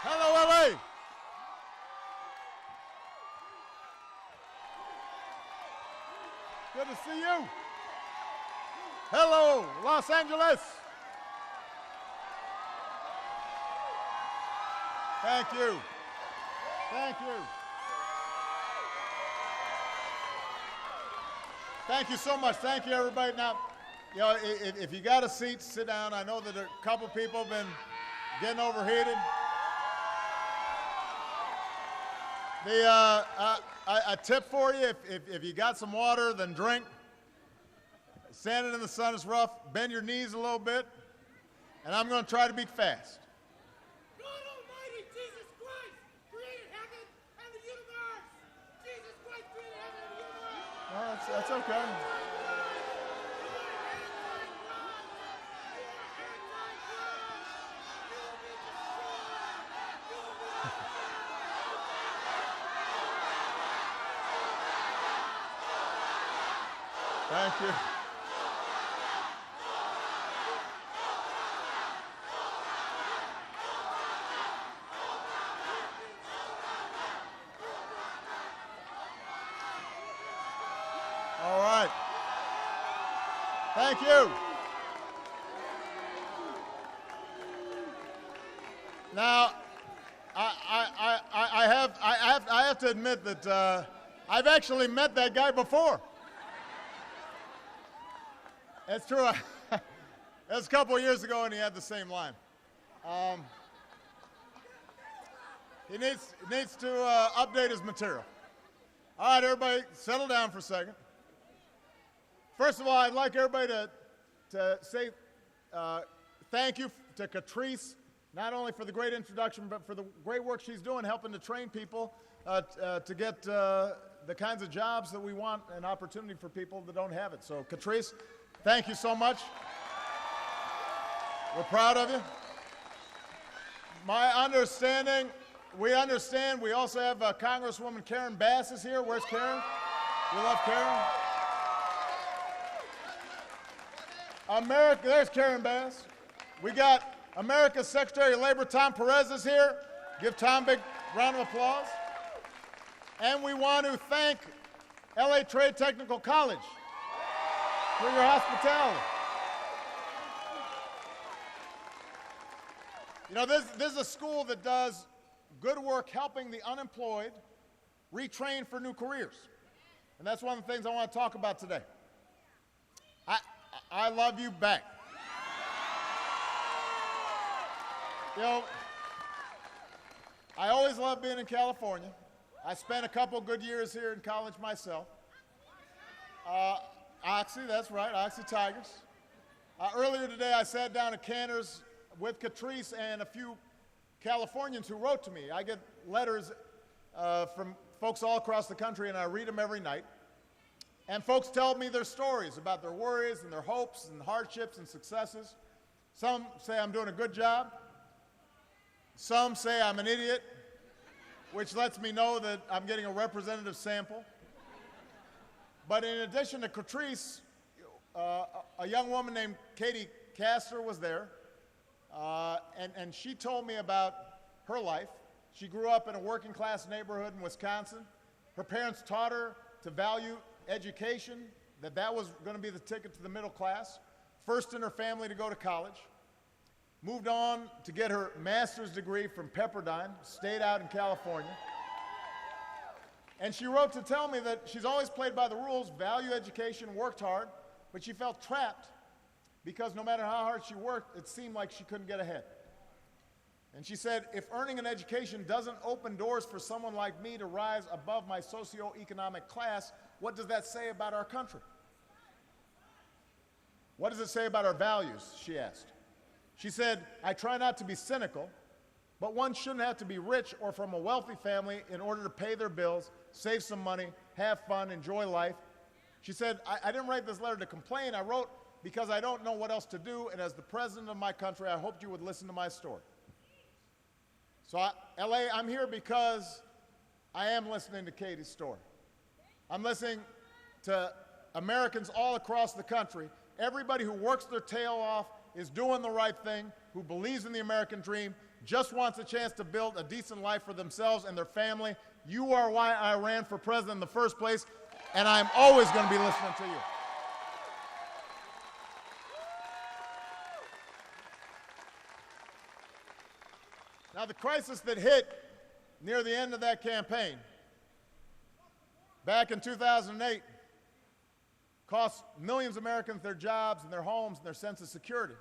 Hello, LA. Good to see you. Hello, Los Angeles. Thank you. Thank you. Thank you so much. Thank you, everybody. Now, you know, if you got a seat, sit down. I know that a couple people have been getting overheated. A tip for you, if you got some water, then drink. Standing in the sun is rough. Bend your knees a little bit. And I'm going to try to be fast. God Almighty, Jesus Christ, created heaven and the universe. Jesus Christ created heaven and the universe. No, that's okay. Thank you. All right. Thank you. Now, I have to admit that I've actually met that guy before. It's true. It was a couple of years ago, and he had the same line. He needs to update his material. All right, everybody, settle down for a second. First of all, I'd like everybody to say thank you to Catrice, not only for the great introduction, but for the great work she's doing, helping to train people to get the kinds of jobs that we want, and opportunity for people that don't have it. So, Catrice, thank you so much. We're proud of you. My understanding, we understand we also have Congresswoman Karen Bass is here. Where's Karen? We love Karen. There's Karen Bass. We got America's Secretary of Labor, Tom Perez, is here. Give Tom a big round of applause. And we want to thank LA Trade Technical College for your hospitality. You know, this is a school that does good work helping the unemployed retrain for new careers. And that's one of the things I want to talk about today. I love you back. You know, I always loved being in California. I spent a couple good years here in college myself. Oxy, that's right, Oxy Tigers. Earlier today, I sat down at Cantor's with Catrice and a few Californians who wrote to me. I get letters from folks all across the country, and I read them every night. And folks tell me their stories about their worries and their hopes and hardships and successes. Some say I'm doing a good job. Some say I'm an idiot, which lets me know that I'm getting a representative sample. But in addition to Catrice, a young woman named Katie Castor was there, and she told me about her life. She grew up in a working class neighborhood in Wisconsin. Her parents taught her to value education, that was going to be the ticket to the middle class. First in her family to go to college. Moved on to get her master's degree from Pepperdine, stayed out in California. And she wrote to tell me that she's always played by the rules, value education, worked hard, but she felt trapped because no matter how hard she worked, it seemed like she couldn't get ahead. And she said, if earning an education doesn't open doors for someone like me to rise above my socioeconomic class, what does that say about our country? What does it say about our values, she asked. She said, I try not to be cynical, but one shouldn't have to be rich or from a wealthy family in order to pay their bills, save some money, have fun, enjoy life. She said, I didn't write this letter to complain. I wrote because I don't know what else to do, and as the president of my country, I hoped you would listen to my story. So, LA, I'm here because I am listening to Katie's story. I'm listening to Americans all across the country, everybody who works their tail off, is doing the right thing, who believes in the American dream, just wants a chance to build a decent life for themselves and their family. You are why I ran for president in the first place, and I'm always going to be listening to you. Now, the crisis that hit near the end of that campaign, back in 2008, cost millions of Americans their jobs and their homes and their sense of security.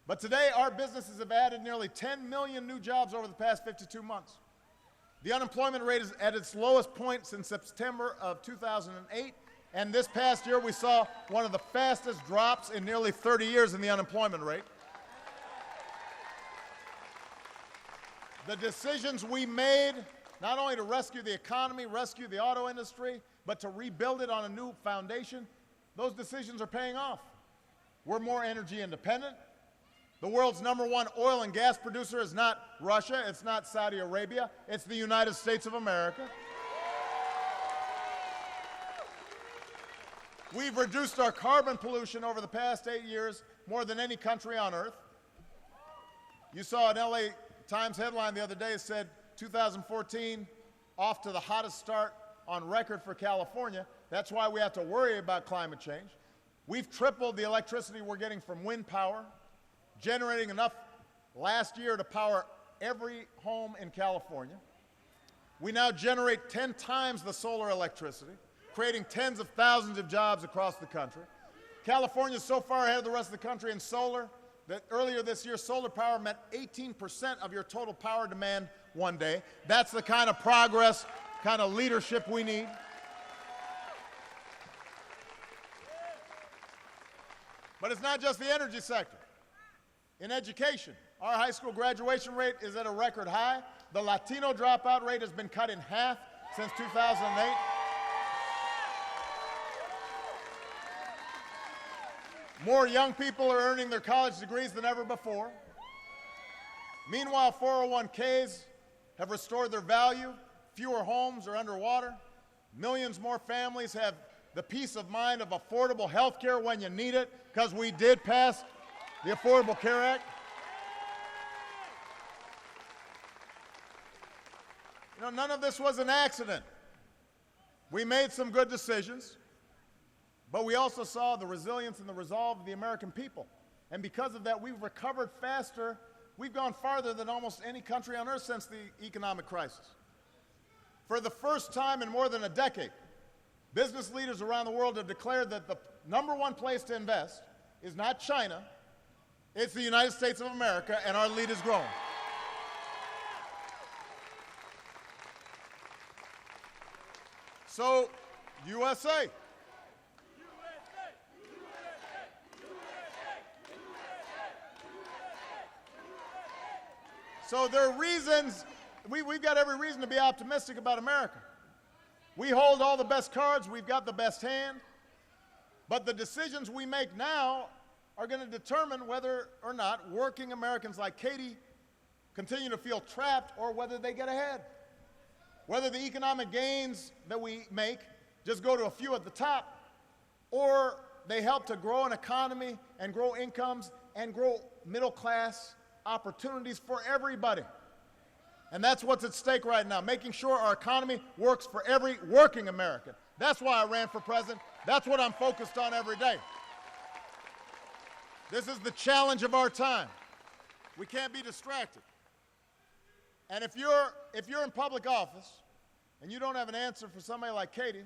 But today, our businesses have added nearly 10 million new jobs over the past 52 months. The unemployment rate is at its lowest point since September of 2008, and this past year we saw one of the fastest drops in nearly 30 years in the unemployment rate. The decisions we made, not only to rescue the economy, rescue the auto industry, but to rebuild it on a new foundation, those decisions are paying off. We're more energy independent. The world's #1 oil and gas producer is not Russia, it's not Saudi Arabia, it's the United States of America. We've reduced our carbon pollution over the past 8 years more than any country on earth. You saw an LA Times headline the other day that said 2014 off to the hottest start on record for California. That's why we have to worry about climate change. We've tripled the electricity we're getting from wind power, generating enough last year to power every home in California. We now generate 10 times the solar electricity, creating tens of thousands of jobs across the country. California is so far ahead of the rest of the country in solar that earlier this year, solar power met 18% of your total power demand one day. That's the kind of progress, kind of leadership we need. But it's not just the energy sector. In education, our high school graduation rate is at a record high. The Latino dropout rate has been cut in half since 2008. More young people are earning their college degrees than ever before. Meanwhile, 401ks have restored their value. Fewer homes are underwater. Millions more families have the peace of mind of affordable health care when you need it, because we did pass the Affordable Care Act. You know, none of this was an accident. We made some good decisions. But we also saw the resilience and the resolve of the American people. And because of that, we've recovered faster. We've gone farther than almost any country on earth since the economic crisis. For the first time in more than a decade, business leaders around the world have declared that the #1 place to invest is not China, it's the United States of America, and our lead is growing. So, USA. So there are reasons, we've got every reason to be optimistic about America. We hold all the best cards, we've got the best hand, but the decisions we make now are going to determine whether or not working Americans like Katie continue to feel trapped or whether they get ahead. Whether the economic gains that we make just go to a few at the top, or they help to grow an economy and grow incomes and grow middle class opportunities for everybody. And that's what's at stake right now, making sure our economy works for every working American. That's why I ran for president. That's what I'm focused on every day. This is the challenge of our time. We can't be distracted. And if you're in public office and you don't have an answer for somebody like Katie,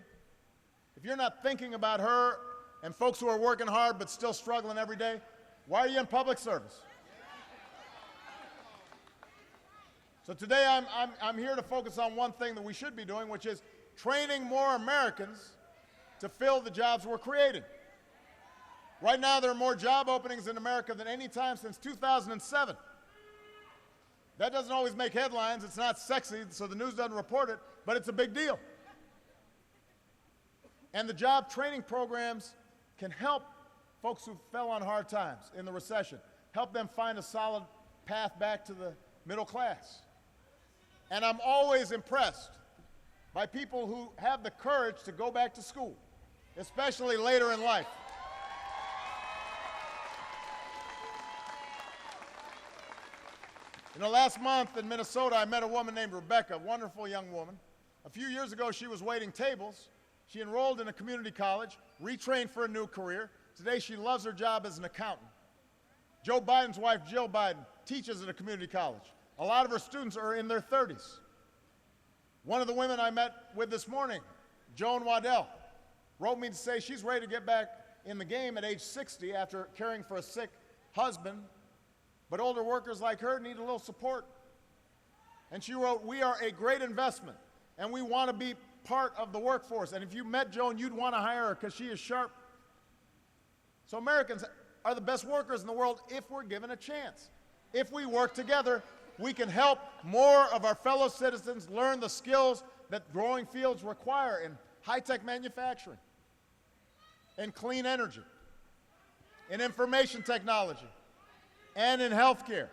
if you're not thinking about her and folks who are working hard but still struggling every day, why are you in public service? So today I'm here to focus on one thing that we should be doing, which is training more Americans to fill the jobs we're creating. Right now there are more job openings in America than any time since 2007. That doesn't always make headlines, it's not sexy, so the news doesn't report it, but it's a big deal. And the job training programs can help folks who fell on hard times in the recession, help them find a solid path back to the middle class. And I'm always impressed by people who have the courage to go back to school, especially later in life. In the last month in Minnesota, I met a woman named Rebecca, a wonderful young woman. A few years ago, she was waiting tables. She enrolled in a community college, retrained for a new career. Today, she loves her job as an accountant. Joe Biden's wife, Jill Biden, teaches at a community college. A lot of her students are in their 30s. One of the women I met with this morning, Joan Waddell, wrote me to say she's ready to get back in the game at age 60 after caring for a sick husband, but older workers like her need a little support. And she wrote, "We are a great investment, and we want to be part of the workforce. And if you met Joan, you'd want to hire her because she is sharp." So Americans are the best workers in the world if we're given a chance. If we work together, we can help more of our fellow citizens learn the skills that growing fields require in high-tech manufacturing, in clean energy, in information technology, and in healthcare.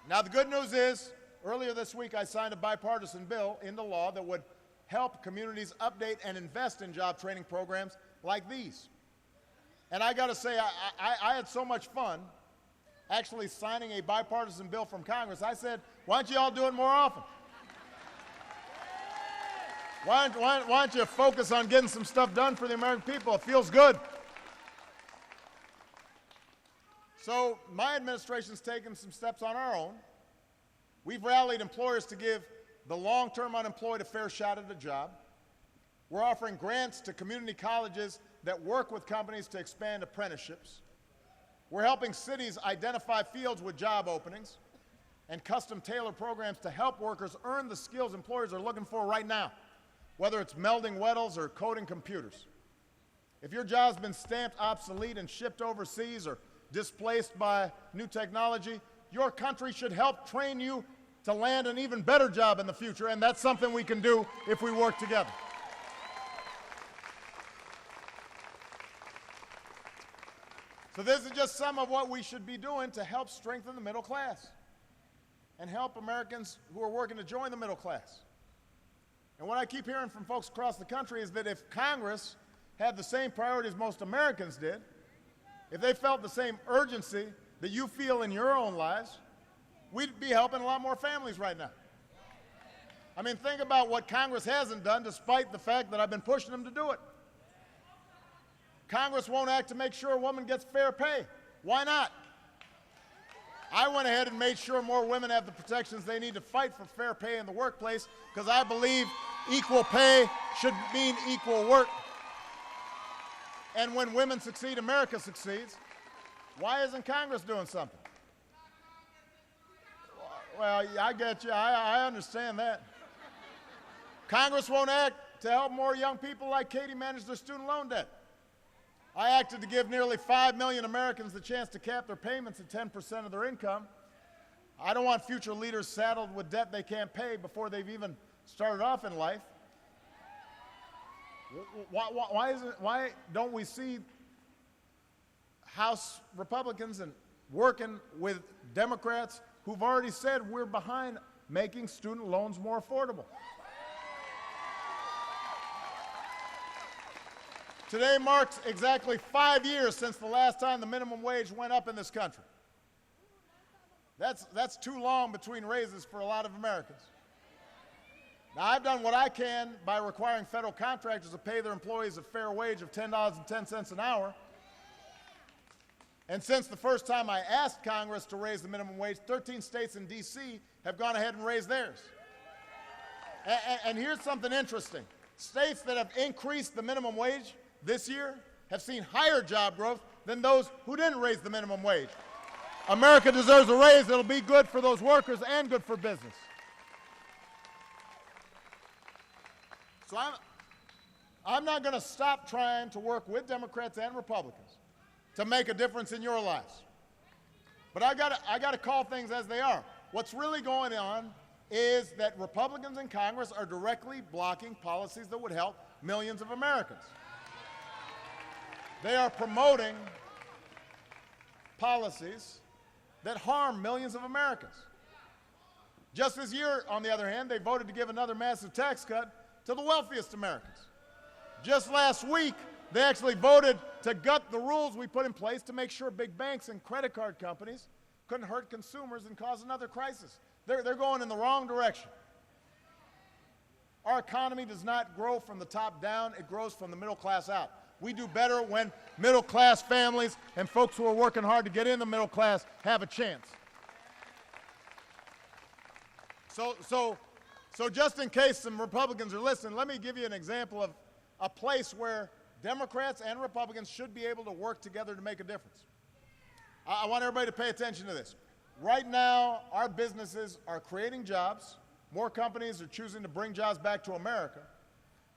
Now, the good news is, earlier this week I signed a bipartisan bill into law that would help communities update and invest in job training programs like these. And I got to say, I had so much fun actually signing a bipartisan bill from Congress. I said, why don't you all do it more often? Why don't you focus on getting some stuff done for the American people? It feels good. So my administration's taken some steps on our own. We've rallied employers to give the long-term unemployed a fair shot at a job. We're offering grants to community colleges that work with companies to expand apprenticeships. We're helping cities identify fields with job openings and custom-tailored programs to help workers earn the skills employers are looking for right now, whether it's melding metals or coding computers. If your job's been stamped obsolete and shipped overseas or displaced by new technology, your country should help train you to land an even better job in the future, and that's something we can do if we work together. So this is just some of what we should be doing to help strengthen the middle class and help Americans who are working to join the middle class. And what I keep hearing from folks across the country is that if Congress had the same priorities most Americans did, if they felt the same urgency that you feel in your own lives, we'd be helping a lot more families right now. I mean, think about what Congress hasn't done despite the fact that I've been pushing them to do it. Congress won't act to make sure a woman gets fair pay. Why not? I went ahead and made sure more women have the protections they need to fight for fair pay in the workplace because I believe equal pay should mean equal work. And when women succeed, America succeeds. Why isn't Congress doing something? Well, I get you. I understand that. Congress won't act to help more young people like Katie manage their student loan debt. I acted to give nearly 5 million Americans the chance to cap their payments at 10% of their income. I don't want future leaders saddled with debt they can't pay before they've even started off in life. Why don't we see House Republicans and working with Democrats who've already said we're behind making student loans more affordable? Today marks exactly 5 years since the last time the minimum wage went up in this country. That's too long between raises for a lot of Americans. Now, I've done what I can by requiring federal contractors to pay their employees a fair wage of $10.10 an hour. And since the first time I asked Congress to raise the minimum wage, 13 states and D.C. have gone ahead and raised theirs. And here's something interesting. States that have increased the minimum wage this year have seen higher job growth than those who didn't raise the minimum wage. America deserves a raise that'll be good for those workers and good for business. So I'm not going to stop trying to work with Democrats and Republicans to make a difference in your lives. But I got to call things as they are. What's really going on is that Republicans in Congress are directly blocking policies that would help millions of Americans. They are promoting policies that harm millions of Americans. Just this year, on the other hand, they voted to give another massive tax cut to the wealthiest Americans. Just last week, they actually voted to gut the rules we put in place to make sure big banks and credit card companies couldn't hurt consumers and cause another crisis. They're going in the wrong direction. Our economy does not grow from the top down, it grows from the middle class out. We do better when middle class families and folks who are working hard to get in the middle class have a chance. So just in case some Republicans are listening, let me give you an example of a place where Democrats and Republicans should be able to work together to make a difference. I want everybody to pay attention to this. Right now, our businesses are creating jobs. More companies are choosing to bring jobs back to America.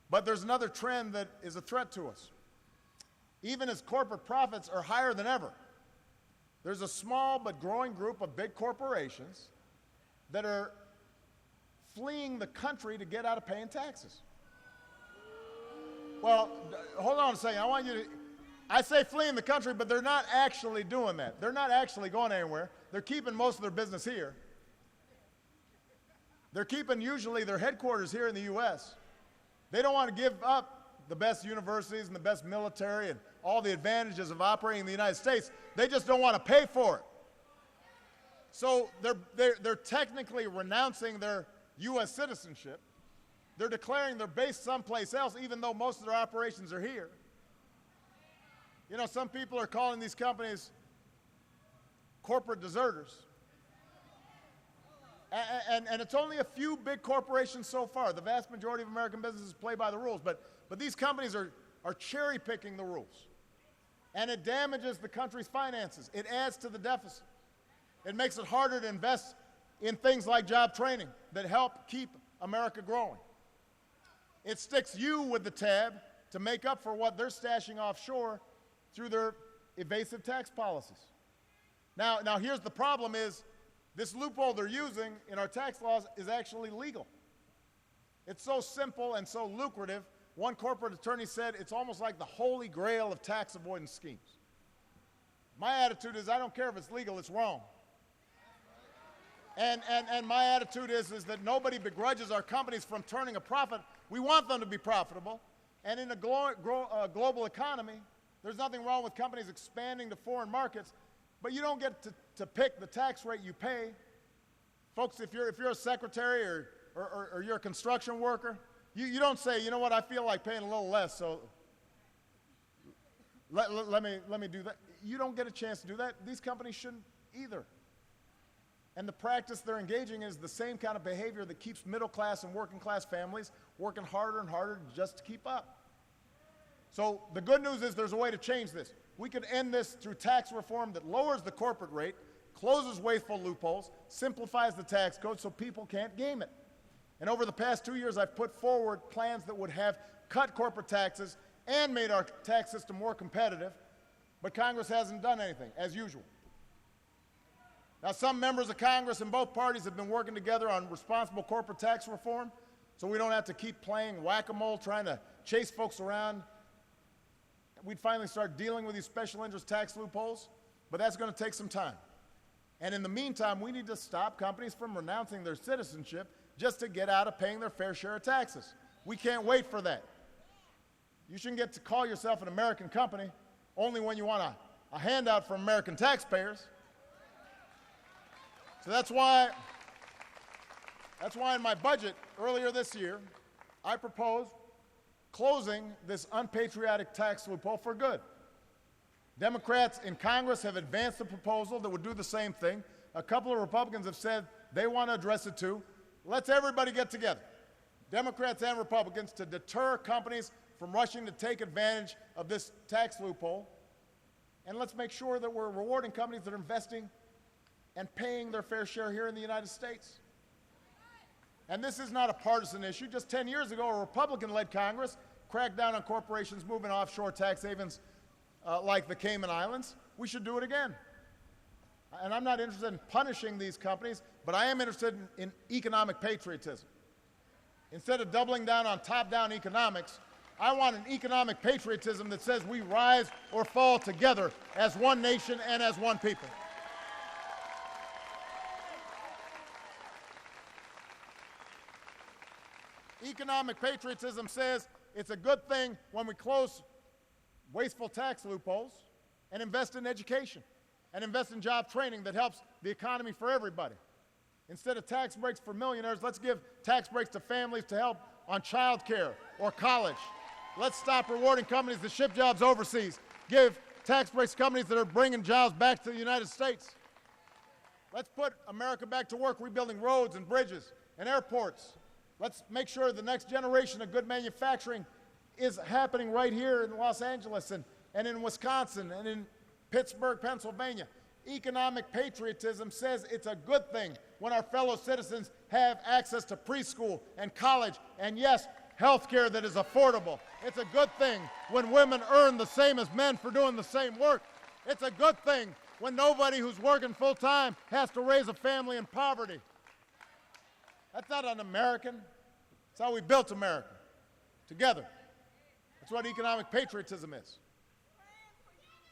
But there's another trend that is a threat to us. Even as corporate profits are higher than ever, there's a small but growing group of big corporations that are fleeing the country to get out of paying taxes. Well, hold on a second. I say fleeing the country, but they're not actually doing that. They're not actually going anywhere. They're keeping most of their business here. They're keeping usually their headquarters here in the U.S. They don't want to give up the best universities and the best military and all the advantages of operating in the United States. They just don't want to pay for it. So they're technically renouncing their U.S. citizenship. They're declaring they're based someplace else, even though most of their operations are here. You know, some people are calling these companies corporate deserters. And it's only a few big corporations so far. The vast majority of American businesses play by the rules. But these companies are cherry-picking the rules. And it damages the country's finances. It adds to the deficit. It makes it harder to invest in things like job training that help keep America growing. It sticks you with the tab to make up for what they're stashing offshore through their evasive tax policies. Now here's the problem is, this loophole they're using in our tax laws is actually legal. It's so simple and so lucrative, one corporate attorney said it's almost like the holy grail of tax avoidance schemes. My attitude is I don't care if it's legal, it's wrong. And my attitude is that nobody begrudges our companies from turning a profit. We want them to be profitable. And in a global economy, there's nothing wrong with companies expanding to foreign markets, but you don't get to pick the tax rate you pay. Folks, if you're a secretary or you're a construction worker, you don't say, you know what, I feel like paying a little less, so let me do that. You don't get a chance to do that. These companies shouldn't either. And the practice they're engaging in is the same kind of behavior that keeps middle class and working class families working harder and harder just to keep up. So the good news is there's a way to change this. We could end this through tax reform that lowers the corporate rate, closes wasteful loopholes, simplifies the tax code so people can't game it. And over the past 2 years, I've put forward plans that would have cut corporate taxes and made our tax system more competitive, but Congress hasn't done anything, as usual. Now, some members of Congress in both parties have been working together on responsible corporate tax reform, so we don't have to keep playing whack-a-mole trying to chase folks around. We'd finally start dealing with these special interest tax loopholes, but that's going to take some time. And in the meantime, we need to stop companies from renouncing their citizenship just to get out of paying their fair share of taxes. We can't wait for that. You shouldn't get to call yourself an American company only when you want a handout from American taxpayers. So that's why in my budget earlier this year, I proposed closing this unpatriotic tax loophole for good. Democrats in Congress have advanced a proposal that would do the same thing. A couple of Republicans have said they want to address it too. Let's everybody get together, Democrats and Republicans, to deter companies from rushing to take advantage of this tax loophole. And let's make sure that we're rewarding companies that are investing and paying their fair share here in the United States. And this is not a partisan issue. Just 10 years ago, a Republican-led Congress cracked down on corporations moving offshore tax havens like the Cayman Islands. We should do it again. And I'm not interested in punishing these companies, but I am interested in economic patriotism. Instead of doubling down on top-down economics, I want an economic patriotism that says we rise or fall together as one nation and as one people. Economic patriotism says it's a good thing when we close wasteful tax loopholes and invest in education. and invest in job training that helps the economy for everybody. Instead of tax breaks for millionaires, let's give tax breaks to families to help on child care or college. Let's stop rewarding companies that ship jobs overseas. Give tax breaks to companies that are bringing jobs back to the United States. Let's put America back to work rebuilding roads and bridges and airports. Let's make sure the next generation of good manufacturing is happening right here in Los Angeles and in Wisconsin and in Pittsburgh, Pennsylvania. Economic patriotism says it's a good thing when our fellow citizens have access to preschool and college and, yes, health care that is affordable. It's a good thing when women earn the same as men for doing the same work. It's a good thing when nobody who's working full-time has to raise a family in poverty. That's not un-American. That's how we built America, together. That's what economic patriotism is.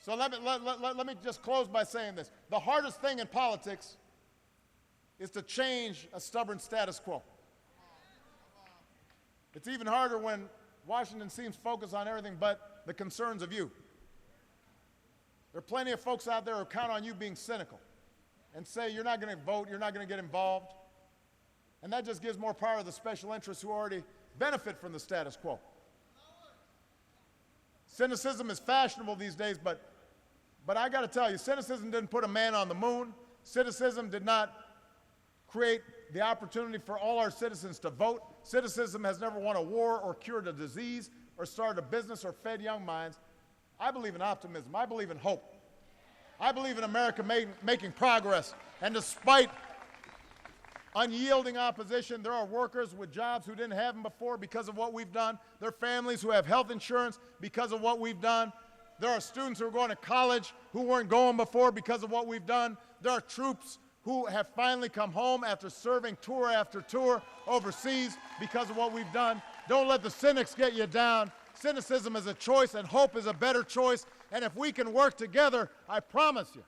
So let me just close by saying this. The hardest thing in politics is to change a stubborn status quo. It's even harder when Washington seems focused on everything but the concerns of you. There are plenty of folks out there who count on you being cynical and say you're not going to vote, you're not going to get involved. And that just gives more power to the special interests who already benefit from the status quo. Cynicism is fashionable these days, but I got to tell you, cynicism didn't put a man on the moon. Cynicism did not create the opportunity for all our citizens to vote. Cynicism has never won a war or cured a disease or started a business or fed young minds. I believe in optimism. I believe in hope. I believe in America making progress. And despite unyielding opposition, there are workers with jobs who didn't have them before because of what we've done. There are families who have health insurance because of what we've done. There are students who are going to college who weren't going before because of what we've done. There are troops who have finally come home after serving tour after tour overseas because of what we've done. Don't let the cynics get you down. Cynicism is a choice, and hope is a better choice. And if we can work together, I promise you,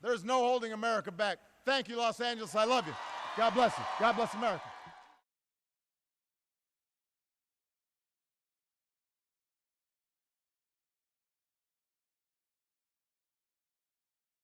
there's no holding America back. Thank you, Los Angeles. I love you. God bless you. God bless America.